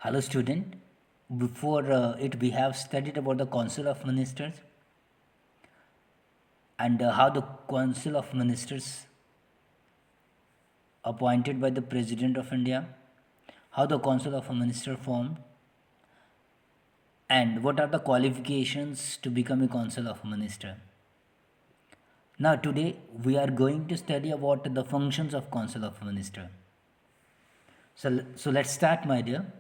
Hello, student. Before it, we have studied about the Council of Ministers and how the Council of Ministers appointed by the President of India, how the Council of Ministers formed, and what are the qualifications to become a Council of Minister. Now, today we are going to study about the functions of Council of Minister. So let's start, my dear.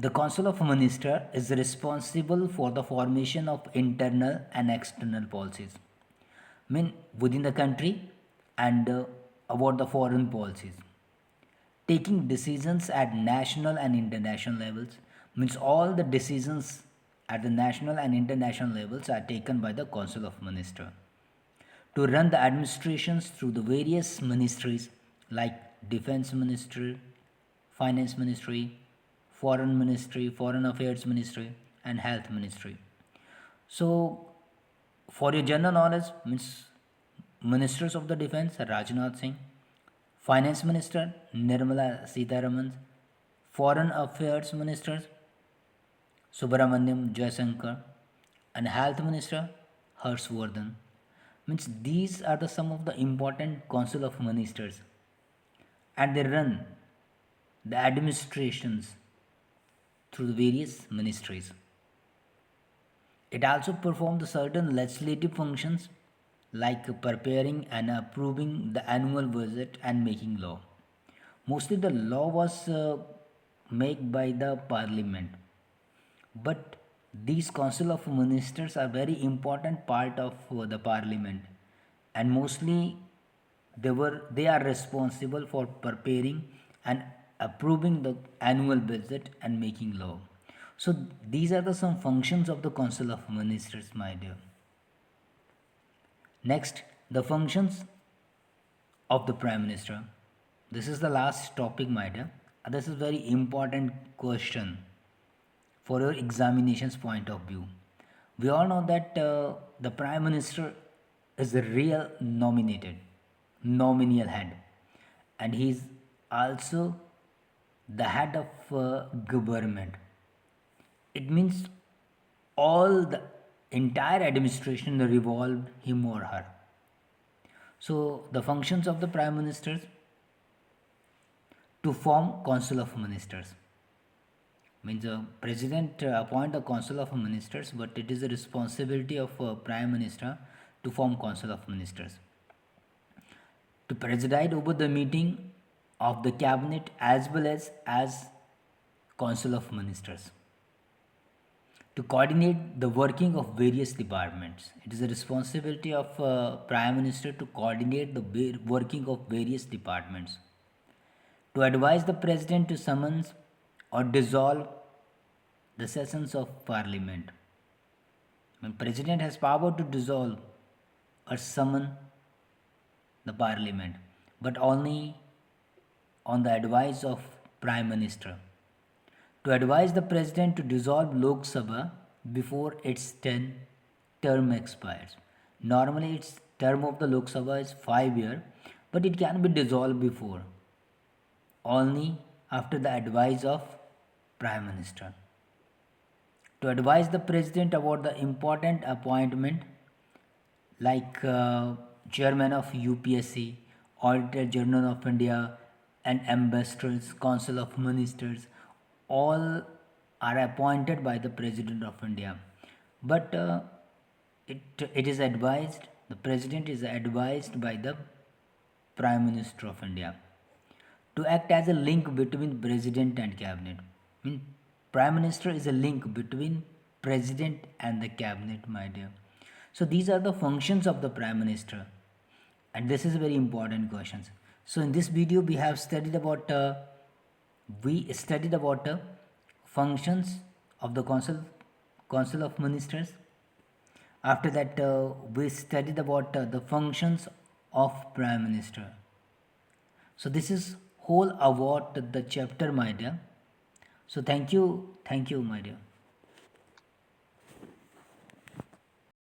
The Council of Minister is responsible for the formation of internal and external policies. Mean within the country and about the foreign policies. Taking decisions at national and international levels means all the decisions at the national and international levels are taken by the Council of Minister. To run the administrations through the various ministries like Defense Ministry, Finance Ministry, Foreign Ministry, Foreign Affairs Ministry, and Health Ministry. So, for your general knowledge, means Ministers of the Defense Rajnath Singh, Finance Minister Nirmala Sitharaman, Foreign Affairs Ministers Subramanyam Jaishankar, and Health Minister Harshvardhan. Means these are the some of the important Council of Ministers, and they run the administrations through the various ministries. It also performs certain legislative functions like preparing and approving the annual budget and making law. Mostly the law was made by the parliament, but these council of ministers are very important part of the parliament, and mostly they are responsible for preparing and approving the annual budget and making law. So these are the some functions of the council of ministers, my dear. Next, the functions of the prime minister. This is the last topic, my dear. This is very important question for your examinations point of view. We all know that the prime minister is a real nominal head, and he is also the head of government. It means all the entire administration revolved him or her. So the functions of the prime ministers to form council of ministers means the president appoint the council of ministers, but it is the responsibility of prime minister to form council of ministers, to preside over the meeting of the cabinet as well as council of ministers, to coordinate the working of various departments. It is the responsibility of prime minister to coordinate the working of various departments, to advise the president to summons or dissolve the sessions of parliament. When president has power to dissolve or summon the parliament, but only on the advice of prime minister, to advise the president to dissolve Lok Sabha before its term expires. Normally, its term of the Lok Sabha is 5 years, but it can be dissolved before, only after the advice of prime minister. To advise the president about the important appointment like chairman of UPSC, Auditor General of India, and ambassadors, Council of Ministers, all are appointed by the President of India. But it is advised, the President is advised by the Prime Minister of India to act as a link between President and Cabinet. I mean, Prime Minister is a link between President and the Cabinet, my dear. So these are the functions of the Prime Minister, and this is a very important questions. So in this video we have studied about functions of the council of ministers. After that we studied about the functions of prime minister. So this is whole about the chapter, my dear. So thank you, my dear.